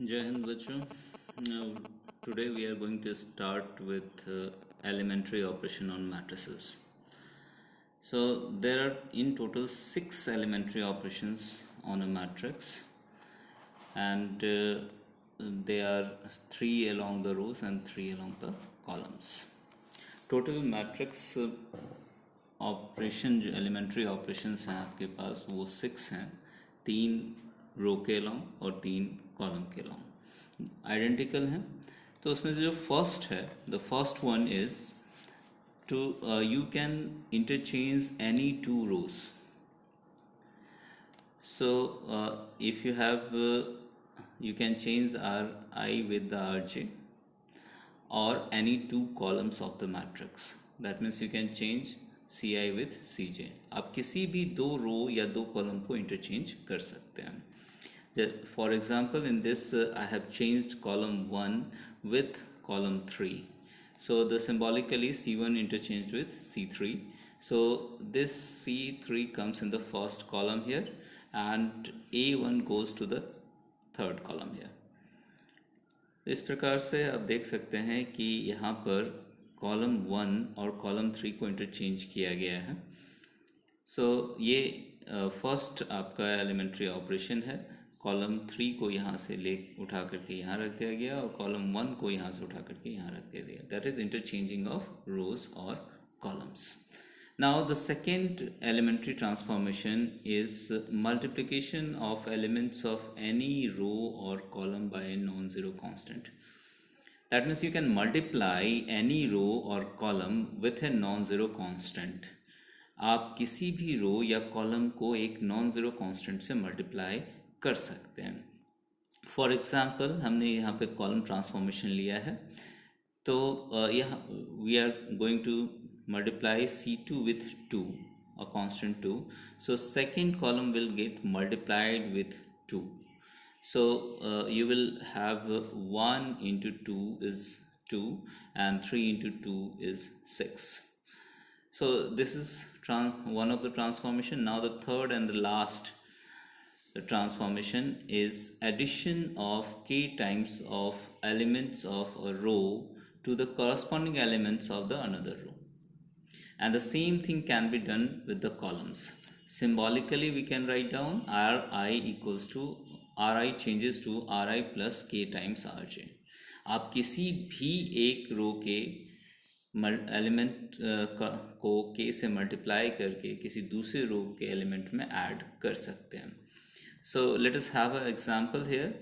Jai Hind bachcho. Now, today we are going to start with elementary operation on matrices. So there are in total 6 elementary operations on a matrix, and they are 3 along the rows and 3 along the columns. Total matrix operation जो elementary operations हैं आपके पास वो 6 हैं, 3 रो के long और 3 column के long identical हैं। तो उसमें से जो फर्स्ट है, the first one is to you can interchange any 2 rows. So if you have you can change Ri with the Rj or any 2 columns of the matrix. That means you can change Ci with Cj. आप किसी भी 2 रो या 2 column को interchange कर सकते हैं। For example in this I have changed column 1 with column 3. So the symbolically C1 interchanged with C3. So this C3 comes in the first column here and A1 goes to the third column here. इस प्रकार से आप देख सकते हैं कि यहाँ पर कॉलम 1 और कॉलम 3 को इंटरचेंज किया गया है। सो ये फर्स्ट आपका एलिमेंट्री ऑपरेशन है। कॉलम 3 को यहाँ से ले उठा करके यहाँ रख दिया गया और कॉलम 1 को यहाँ से उठा करके यहाँ रख दिया गया। दैट इज इंटरचेंजिंग ऑफ रोज और columns. Now the second elementary transformation is multiplication of elements of any row or column by a non-zero constant. That means you can multiply any row or column with a non-zero constant. आप किसी भी रो या column को एक non zero constant से multiply कर सकते हैं। फॉर एग्जांपल हमने यहाँ पे कॉलम ट्रांसफॉर्मेशन लिया है, तो यहाँ we are going to multiply C2 with 2, a constant 2. So second column will get multiplied with 2. So you will have 1 into 2 is 2 and 3 into 2 is 6. So this is one of the transformation. Now the third and the last transformation is addition of k times of elements of a row to the corresponding elements of the another row. And the same thing can be done with the columns. Symbolically we can write down Ri equals to Ri changes to Ri plus k times Rj. आप किसी भी एक रो के element को k से multiply करके किसी दूसरे रो के एलिमेंट में ऐड कर सकते हैं। So let us have an example here.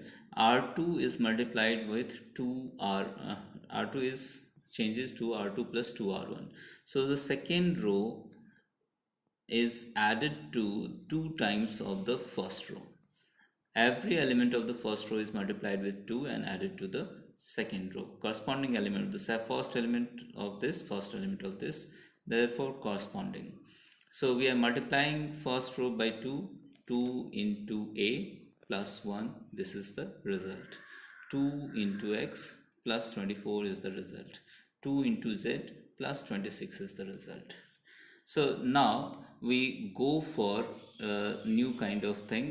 R2 is multiplied with 2R. R2 is changes to R2 plus 2R1. So the second row is added to 2 times of the first row. Every element of the first row is multiplied with 2 and added to the second row. Corresponding element, the first element of this, first element of this, therefore corresponding. So we are multiplying first row by 2, 2 into A plus 1, this is the result. 2 into X plus 24 is the result. 2 into Z plus 26 is the result. So now we go for a new kind of thing.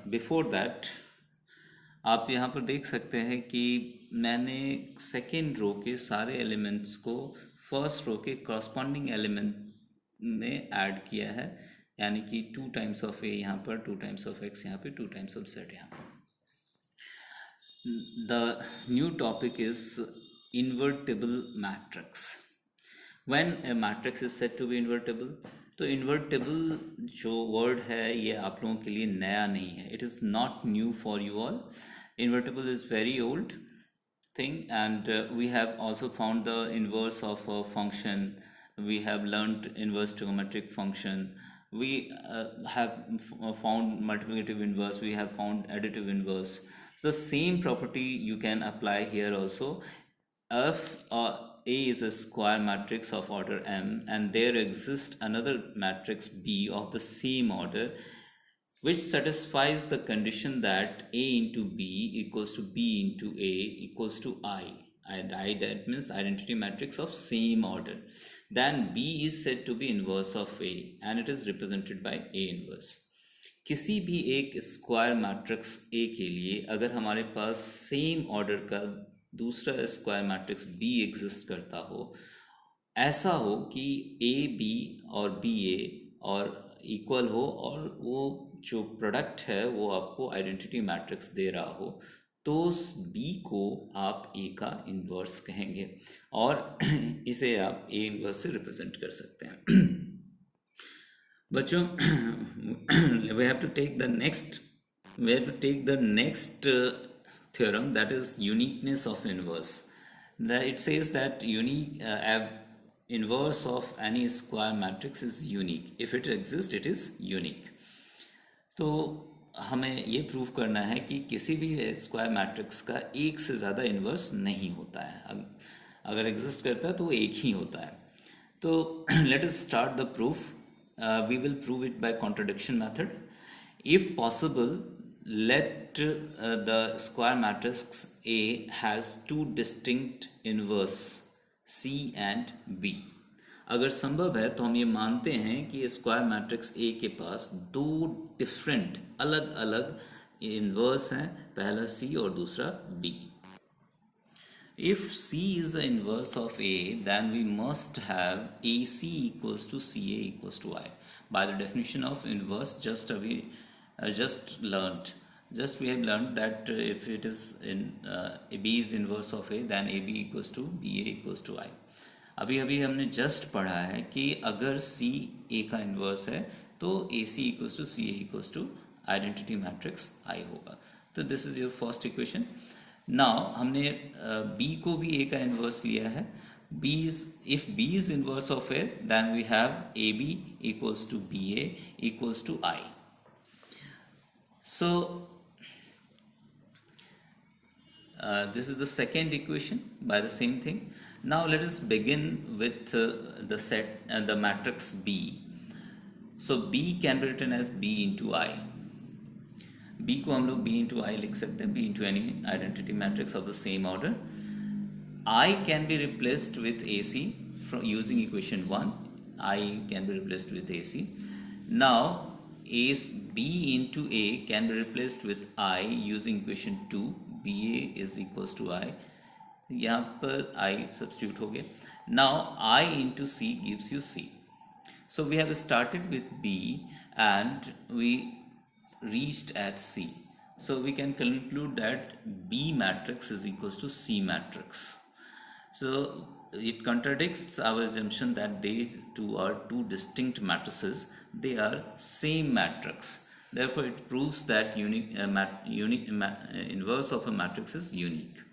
Before that आप यहाँ पर देख सकते हैं कि मैंने second row के सारे एलिमेंट्स को फर्स्ट रो के कॉरस्पॉन्डिंग एलिमेंट में ऐड किया है, यानी कि 2 टाइम्स ऑफ ए यहाँ पर, 2 टाइम्स ऑफ एक्स यहाँ पे, 2 टाइम्स ऑफ जेड यहाँ पर। The new topic is invertible matrix. When a matrix is said to be invertible, तो invertible जो word है ये आप लोगों के लिए नया नहीं है. It is not new for you all. Invertible is very old thing, and we have also found the inverse of a function. We have learned inverse trigonometric function. We have found multiplicative inverse. We have found additive inverse. The same property you can apply here also. If A is a square matrix of order M and there exists another matrix B of the same order which satisfies the condition that A into B equals to B into A equals to I, and I, that means identity matrix of same order, then B is said to be inverse of A and it is represented by A inverse. किसी भी एक square matrix A के लिए अगर हमारे पास same order का दूसरा square matrix be exist करता हो, ऐसा हो कि ए बी और बी ए और इक्वल हो, और वो जो प्रोडक्ट है वो आपको आइडेंटिटी मैट्रिक्स दे रहा हो, तो उस बी को आप ए का इन्वर्स कहेंगे और इसे आप ए इन्वर्स से रिप्रेजेंट कर सकते हैं। बच्चों, we have to take the next theorem, that is uniqueness of inverse. That it says that inverse of any square matrix is unique. If it exists, it is unique. तो हमें ये prove करना है कि किसी भी स्क्वायर मैट्रिक्स का एक से ज़्यादा इन्वर्स नहीं होता है। अगर एग्जिस्ट करता है तो एक ही होता है। तो let us start the proof. We will prove it by contradiction method. If possible, let the square matrix A has two distinct inverse C and B. अगर संभव है तो हम ये मानते हैं कि स्क्वायर मैट्रिक्स ए के पास दो डिफरेंट अलग अलग इन्वर्स हैं, पहला सी और दूसरा B. If C is the inverse of A, then we must have AC equals to CA equals to I. By the definition of inverse, we have learned that if it is B is inverse of A, then AB equals to BA equals to I. अभी हमने just पढ़ा है कि अगर C A का inverse है तो AC equals to CA equals to identity matrix I होगा. तो this is your first equation. Now हमने B को भी A का इन्वर्स लिया है. If B is inverse of A, then we have AB equals to BA equals to I. So this is the second equation by the same thing. Now let us begin with the matrix B. So B can be written as B into I. B को हम लोग B into I लिख सकते हैं, B into any identity matrix of the same order. I can be replaced with AC from using equation 1. I can be replaced with AC. Now B into A can be replaced with I using equation 2. BA is equals to I. यहाँ पर I substitute हो गया. Now I into C gives you C. So we have started with B and we reached at C. So we can conclude that B matrix is equals to C matrix. So it contradicts our assumption that these two are two distinct matrices. They are same matrix. Therefore it proves that inverse of a matrix is unique.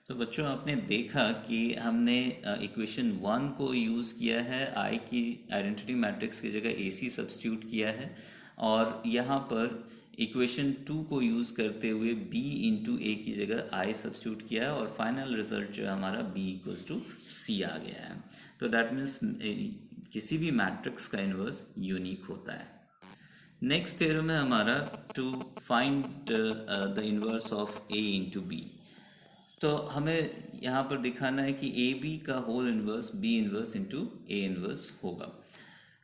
तो बच्चों, आपने देखा कि हमने equation 1 को use किया है, आई की आइडेंटिटी मैट्रिक्स की जगह AC सब्स्टिट्यूट किया है, और यहाँ पर इक्वेशन 2 को यूज़ करते हुए B इंटू A की जगह I सब्स्टिट्यूट किया है, और फाइनल रिजल्ट जो है हमारा B इक्वल्स टू C आ गया है. तो दैट मीन्स किसी भी मैट्रिक्स का इन्वर्स यूनिक होता है. नेक्स्ट थ्योरम है हमारा to find the inverse of A into B. तो हमें यहाँ पर दिखाना है कि ए बी का whole inverse B inverse into A inverse होगा.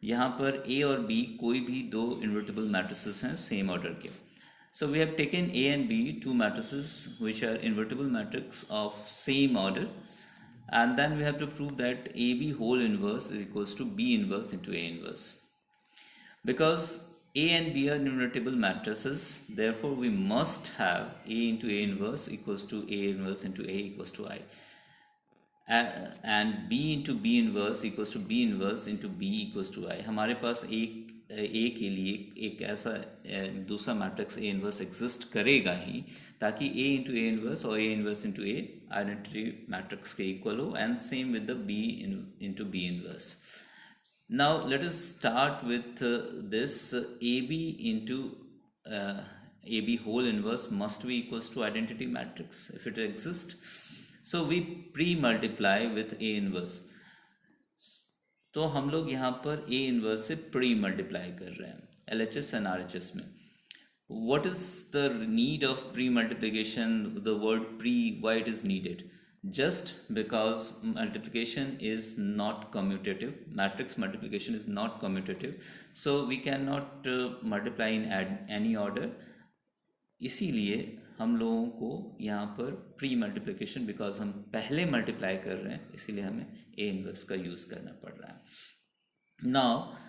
यहाँ पर ए और बी कोई भी दो इन्वर्टिबल मैट्रिसेस हैं सेम ऑर्डर के. So we have taken A and B, two matrices which are invertible matrix of same order, and then we have to prove that A B whole inverse is equals to B inverse into A inverse. Because A and B are invertible matrices, therefore we must have A into A inverse equals to A inverse into A equals to I, and B into B inverse equals to B inverse into B equals to I. हमारे पास A के लिए एक ऐसा दूसरा matrix A inverse exist करेगा ही, ताकि A into A inverse और A inverse into A identity matrix के इक्वल हो, and same with the B into B inverse. Now let us start with this AB into AB whole inverse must be equals to identity matrix if it exists. So we pre-multiply with A inverse. तो हम लोग यहाँ पर A inverse से pre-multiply कर रहे हैं LHS and RHS में. What is the need of pre-multiplication? The word pre, why it is needed? just because multiplication is not commutative, matrix multiplication is not commutative, so we cannot multiply in any order. इसीलिए हम लोगों को यहाँ पर pre multiplication, because हम पहले multiply कर रहे हैं, इसीलिए हमें ए इनवर्स का यूज़ करना पड़ रहा है. Now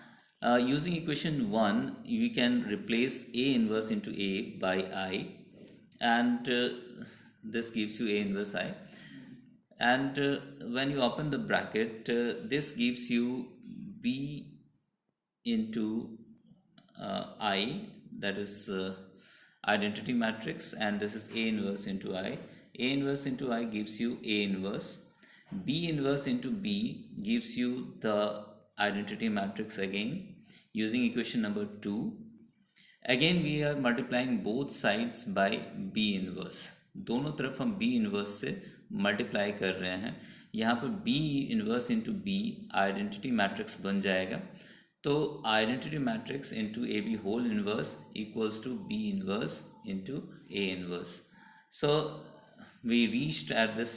using equation 1 we can replace a inverse into a by I, and this gives you a inverse I, and when you open the bracket this gives you b into I, that is identity matrix, and this is a inverse into I. A inverse into I gives you a inverse. B inverse into B gives you the identity matrix again using equation number 2. Again we are multiplying both sides by B inverse. दोनों तरफ हम B inverse से multiply कर रहे हैं. यहाँ पर B inverse into B identity matrix बन जाएगा. तो identity matrix into A B whole inverse equals to B inverse into A inverse. So we reached at this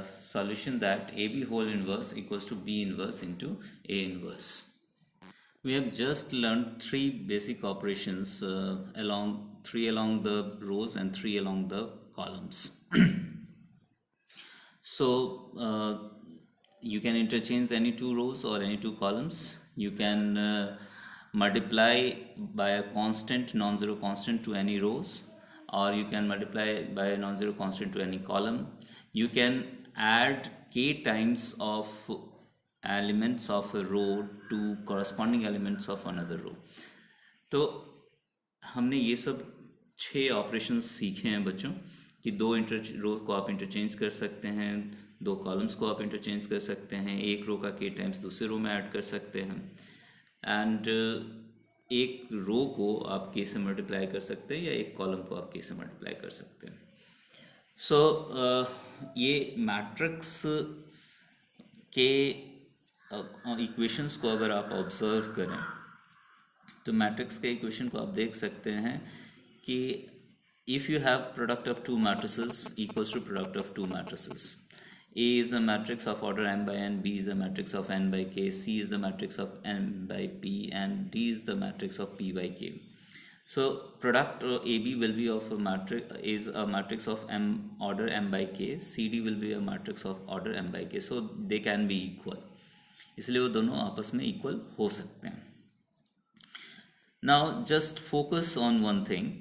solution that AB whole inverse equals to B inverse into A inverse. We have just learned three basic operations three along the rows and three along the columns. So you can interchange any two rows or any two columns. You can multiply by a constant, non-zero constant to any rows, or you can multiply by a non-zero constant to any column. You can add k times of elements of a row to corresponding elements of another row. तो हमने ये सब 6 operations सीखे हैं बच्चों, कि दो रो को आप इंटरचेंज कर सकते हैं, दो कॉलम्स को आप इंटरचेंज कर सकते हैं, एक रो का k टाइम्स दूसरे रो में ऐड कर सकते हैं, एंड एक रो को आप k से मल्टीप्लाई कर सकते हैं या एक कॉलम को आप k से मल्टीप्लाई कर सकते हैं. सो ये मैट्रिक्स के इक्वेशंस को अगर आप ऑब्जर्व करें तो मैट्रिक्स के इक्वेशन को आप देख सकते हैं कि if you have product of two matrices equals to product of two matrices, A is a matrix of order m by n, B is a matrix of n by k, C is the matrix of n by p, and D is the matrix of p by k. So product AB will be of a matrix, is a matrix of m order m by k, CD will be a matrix of order m by k. So they can be equal, इसलिए वो दोनों आपस में equal हो सकते हैं. Now just focus on one thing.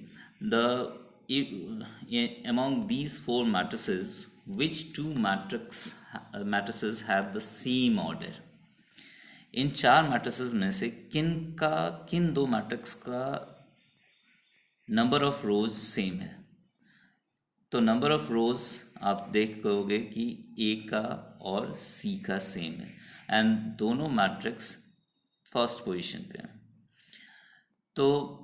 Among these four matrices, which two matrices have the same order? In 4 matrices में से किन दो मैट्रिक्स का नंबर ऑफ रोज सेम है? तो नंबर ऑफ रोज आप देख करोगे कि ए का और सी का सेम है, एंड दोनों मैट्रिक्स फर्स्ट पोजीशन पे हैं. तो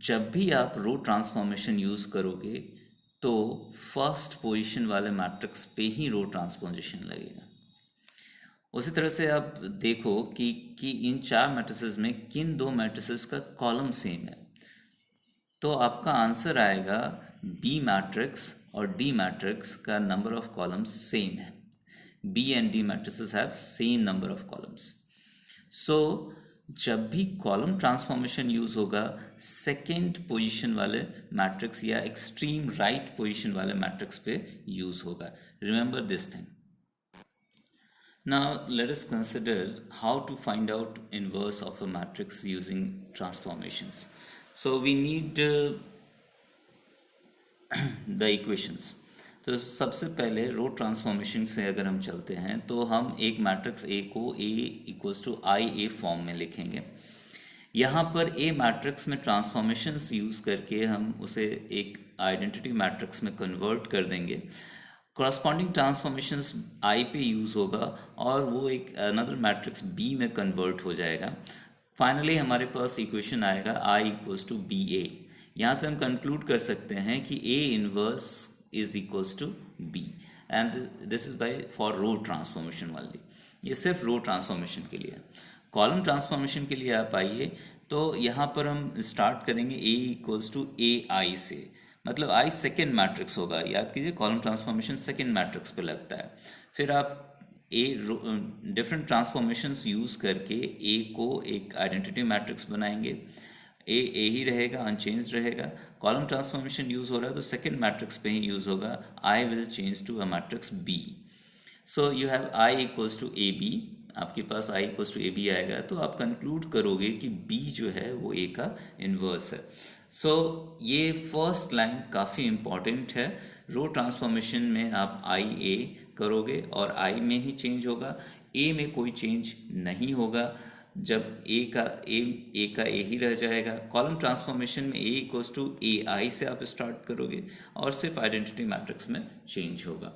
जब भी आप रो ट्रांसफॉर्मेशन यूज़ करोगे तो फर्स्ट पोजीशन वाले मैट्रिक्स पे ही रो ट्रांसपोजिशन लगेगा. उसी तरह से आप देखो कि इन 4 मैट्रिसेस में किन दो मैट्रिसेस का कॉलम सेम है, तो आपका आंसर आएगा बी मैट्रिक्स और डी मैट्रिक्स का नंबर ऑफ कॉलम्स सेम है. B and D matrices have same number of columns. So जब भी कॉलम ट्रांसफॉर्मेशन यूज होगा सेकेंड पोजीशन वाले मैट्रिक्स या एक्सट्रीम राइट पोजीशन वाले मैट्रिक्स पे यूज होगा. Remember this thing. Now let us consider how to find out inverse of a matrix using transformations. So we need the equations. तो सबसे पहले रो transformation से अगर हम चलते हैं तो हम एक मैट्रिक्स ए को A equals to I A form में लिखेंगे. यहाँ पर ए मैट्रिक्स में ट्रांसफॉर्मेशंस यूज़ करके हम उसे एक आइडेंटिटी मैट्रिक्स में कन्वर्ट कर देंगे. कॉरस्पॉन्डिंग ट्रांसफॉर्मेशंस आई पे यूज़ होगा और वो एक अनदर मैट्रिक्स बी में कन्वर्ट हो जाएगा. फाइनली हमारे पास इक्वेशन आएगा आई इक्वल्स टू बी ए. यहाँ से हम कंक्लूड कर सकते हैं कि A inverse is equals to B, and this is by for row transformation only. ये सिर्फ रो ट्रांसफॉर्मेशन के लिए. कॉलम ट्रांसफॉर्मेशन के लिए आप आइए तो यहाँ पर हम स्टार्ट करेंगे A इक्वल्स टू ए आई से. मतलब आई सेकेंड मैट्रिक्स होगा, याद कीजिए कॉलम ट्रांसफॉर्मेशन सेकेंड मैट्रिक्स पे लगता है। फिर आप ए डिफरेंट ट्रांसफॉर्मेशंस यूज़ करके ए को एक आइडेंटिटी मैट्रिक्स बनाएंगे। ए ही रहेगा, अनचेंज रहेगा। कॉलम ट्रांसफॉर्मेशन यूज़ हो रहा है तो सेकेंड मैट्रिक्स पे ही यूज़ होगा, I will change to a matrix B. So you have I equals to A B, आपके पास I equals to A B आएगा तो आप कंक्लूड करोगे कि बी जो है वो ए का इन्वर्स है। सो ये फर्स्ट लाइन काफ़ी इम्पॉर्टेंट है। रो ट्रांसफॉर्मेशन में आप आई ए करोगे और आई में ही चेंज होगा, ए में कोई चेंज नहीं होगा। जब ए का ए ही रह जाएगा। कॉलम ट्रांसफॉर्मेशन में ए इक्वल्स टू ए आई से आप स्टार्ट करोगे और सिर्फ आइडेंटिटी मैट्रिक्स में चेंज होगा।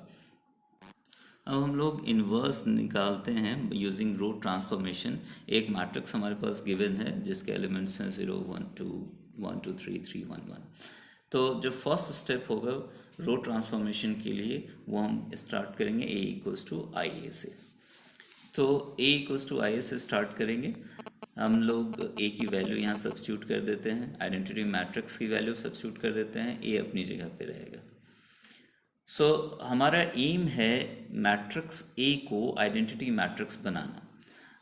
अब हम लोग इन्वर्स निकालते हैं यूजिंग रो ट्रांसफॉर्मेशन। एक मैट्रिक्स हमारे पास गिवन है जिसके एलिमेंट्स हैं 0 1 2 1 2 3 3 1 1। तो जो फर्स्ट स्टेप होगा रो ट्रांसफॉर्मेशन के लिए वो हम स्टार्ट करेंगे ए इक्वल्स टू आई ए से। तो ए इक्वल्स टू आई ए से स्टार्ट करेंगे। हम लोग ए की वैल्यू यहाँ सब्स्टिट्यूट कर देते हैं, आइडेंटिटी मैट्रिक्स की वैल्यू सब्स्टिट्यूट कर देते हैं, ए अपनी जगह पे रहेगा। सो हमारा एम है मैट्रिक्स ए को आइडेंटिटी मैट्रिक्स बनाना।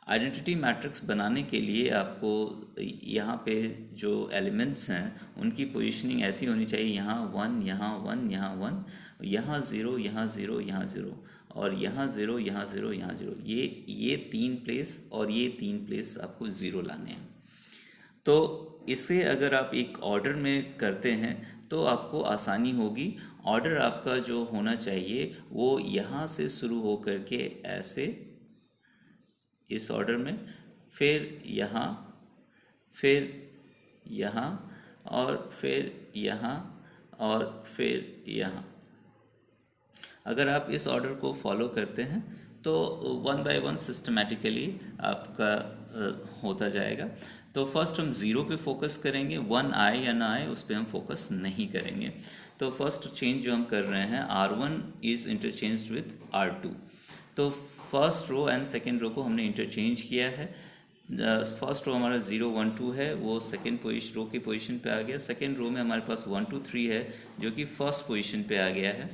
आइडेंटिटी मैट्रिक्स बनाने के लिए आपको यहाँ पे जो एलिमेंट्स हैं उनकी पोजीशनिंग ऐसी होनी चाहिए, यहाँ 1 यहाँ 1 यहाँ 1, यहाँ 0 यहाँ 0 यहाँ 0 और यहाँ 0 यहाँ 0 यहाँ 0। ये 3 प्लेस और ये 3 प्लेस आपको 0 लाने हैं। तो इसे अगर आप एक ऑर्डर में करते हैं तो आपको आसानी होगी। ऑर्डर आपका जो होना चाहिए वो यहाँ से शुरू हो करके ऐसे इस ऑर्डर में, फिर यहाँ, फिर यहाँ और फिर यहाँ और फिर यहाँ। अगर आप इस ऑर्डर को फॉलो करते हैं तो 1 बाय 1 सिस्टमेटिकली आपका होता जाएगा। तो फर्स्ट हम 0 पे फोकस करेंगे, 1 आए या ना आए उस पर हम फोकस नहीं करेंगे। तो फर्स्ट चेंज जो हम कर रहे हैं R1 is interchange with R2। तो first row and second row को हमने इंटरचेंज किया है। फर्स्ट रो हमारा 0 1 2 है, वो सेकेंड रो की पोजीशन पे आ गया। सेकेंड रो में हमारे पास 1 2 3 है जो कि फर्स्ट पोजीशन पे आ गया है।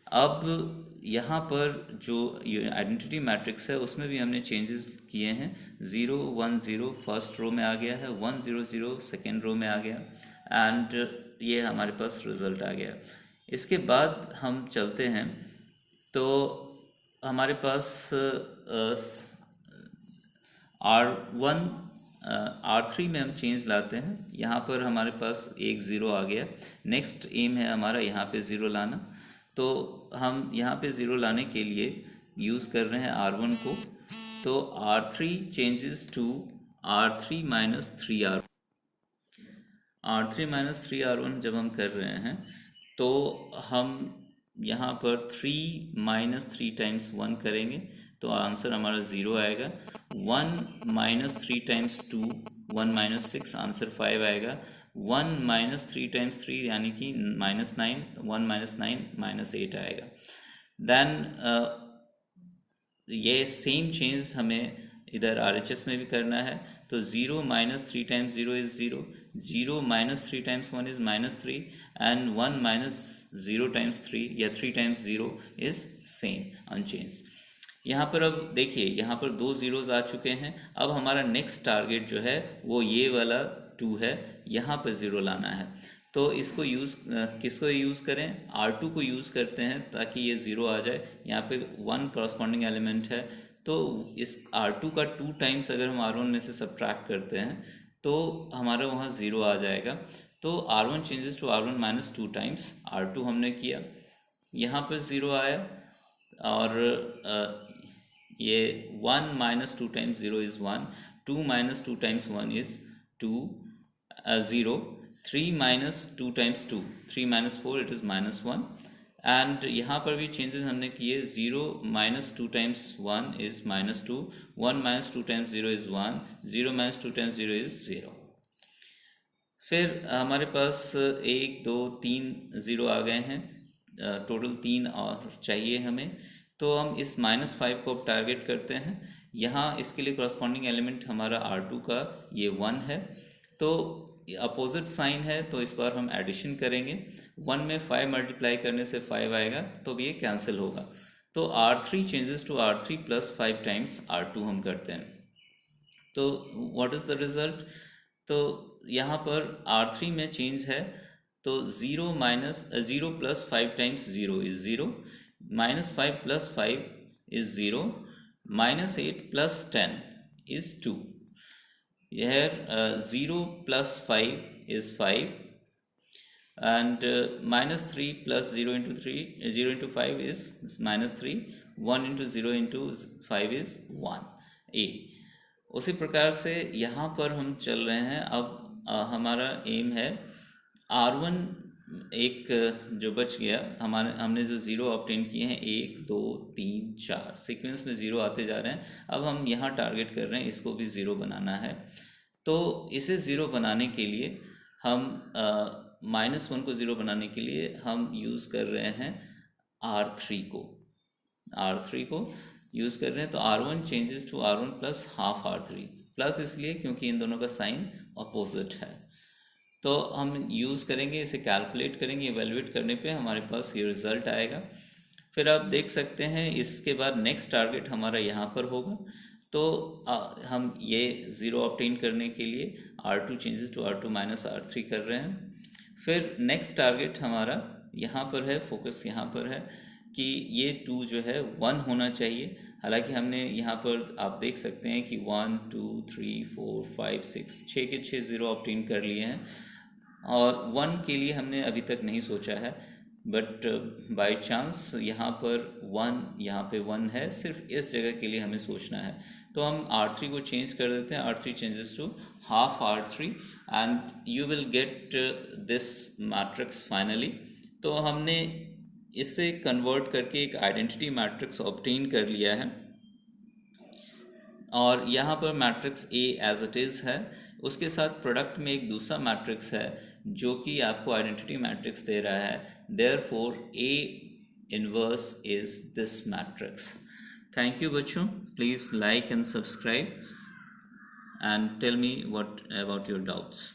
अब यहाँ पर जो आइडेंटिटी मैट्रिक्स है उसमें भी हमने चेंजेस किए हैं। 0 1 0 फर्स्ट रो में आ गया है, 1 0 0 सेकेंड रो में आ गया एंड ये हमारे पास रिजल्ट आ गया। इसके बाद हम चलते हैं तो हमारे पास R1 R3 में हम चेंज लाते हैं। यहाँ पर हमारे पास एक 0 आ गया। नेक्स्ट एम है हमारा यहाँ पे 0 लाना। तो हम यहाँ पे 0 लाने के लिए यूज़ कर रहे हैं R1 को। तो R3 changes to R3 minus 3R1। R3 minus 3R1 जब हम कर रहे हैं तो हम यहाँ पर 3 माइनस 3 टाइम्स 1 करेंगे तो आंसर हमारा 0 आएगा। 1 माइनस 3 टाइम्स 2 1 माइनस 6 आंसर 5 आएगा। 1 माइनस 3 टाइम्स 3 यानी कि माइनस 9, 1 माइनस 9 माइनस 8 आएगा। देन ये सेम चेंज हमें इधर RHS में भी करना है। तो 0 minus 3 times 0 is 0, 0 minus 3 times 1 is minus 3 and 1 minus 0 times 3 या 3 टाइम्स 0 इज़ सेम अनचेंज। यहाँ पर अब देखिए यहाँ पर 2 ज़ीरोज़ आ चुके हैं। अब हमारा नेक्स्ट टारगेट जो है वो ये वाला 2 है, यहाँ पर 0 लाना है। तो इसको किसको यूज़ करें? R2 को यूज़ करते हैं ताकि ये 0 आ जाए। यहाँ पे 1 कॉरस्पॉन्डिंग एलिमेंट है तो इस R2 का 2 टाइम्स अगर हम R1 में से सब्ट्रैक्ट करते हैं तो हमारा वहाँ 0 आ जाएगा। तो R1 changes to R1 minus 2 times, R2 हमने किया, यहाँ पर 0 आया और ये 1 minus 2 times 0 is 1, 2 minus 2 times 1 is 2 0, 3 minus 2 times 2 3 minus 4 it is minus 1 and यहाँ पर भी चेंजेस हमने किए। 0 minus 2 times 1 is minus 2, 1 minus 2 times 0 is 1, 0 minus 2 times 0 is 0। फिर हमारे पास 1 2 3 0 आ गए हैं, टोटल 3 और चाहिए हमें। तो हम इस -5 को टारगेट करते हैं। यहाँ इसके लिए कॉरस्पॉन्डिंग एलिमेंट हमारा R2 का ये 1 है। तो अपोजिट साइन है तो इस बार हम एडिशन करेंगे। 1 में 5 मल्टीप्लाई करने से 5 आएगा तो भी ये कैंसिल होगा। तो R3 changes to R3 plus 5 times R2 हम करते हैं। तो व्हाट इज़ द रिज़ल्ट? तो यहाँ पर R3 में चेंज है तो 0 plus 5 times 0 is 0, -5 plus 5 is 0, -8 plus 10 is 2। Here 0 plus 5 is 5, and -3 plus 0 into 3 0 into 5 is -3, 1 into 0 into 5 is 1 a। उसी प्रकार से यहाँ पर हम चल रहे हैं। अब हमारा एम है R1 एक जो बच गया, हमने जो ज़ीरो ऑब्टेन किए हैं 1 2 3 4 सीक्वेंस में ज़ीरो आते जा रहे हैं। अब हम यहाँ टारगेट कर रहे हैं इसको भी ज़ीरो बनाना है। तो इसे ज़ीरो बनाने के लिए हम -1 को ज़ीरो बनाने के लिए हम यूज़ कर रहे हैं R3 को यूज़ कर रहे हैं। तो R1 changes to R1 plus half R3, plus इसलिए क्योंकि इन दोनों का साइन अपोजिट है। तो हम यूज़ करेंगे, इसे कैलकुलेट करेंगे, इवेलुएट करने पे हमारे पास ये रिज़ल्ट आएगा। फिर आप देख सकते हैं इसके बाद नेक्स्ट टारगेट हमारा यहाँ पर होगा। तो हम ये ज़ीरो ऑब्टेन करने के लिए R2 changes to R2 minus R3 कर रहे हैं। फिर नेक्स्ट टारगेट हमारा यहाँ पर है, फोकस यहाँ पर है कि ये 2 जो है 1 होना चाहिए। हालांकि हमने यहाँ पर आप देख सकते हैं कि 1 2 3 4 5 6 के 6 ज़ीरो ऑब्टेन कर लिए हैं, और 1 के लिए हमने अभी तक नहीं सोचा है। बट बाय चांस यहाँ पर 1, यहाँ पे 1 है, सिर्फ इस जगह के लिए हमें सोचना है। तो हम R3 को चेंज कर देते हैं, R3 changes to half R3 and you will get this matrix finally. तो हमने इसे कन्वर्ट करके एक आइडेंटिटी मैट्रिक्स ऑब्टेन कर लिया है, और यहाँ पर matrix A as it is है, उसके साथ प्रोडक्ट में एक दूसरा मैट्रिक्स है जो कि आपको आइडेंटिटी मैट्रिक्स दे रहा है। Therefore A inverse is this matrix. Thank you बच्चों, please like and subscribe and tell me what about your doubts.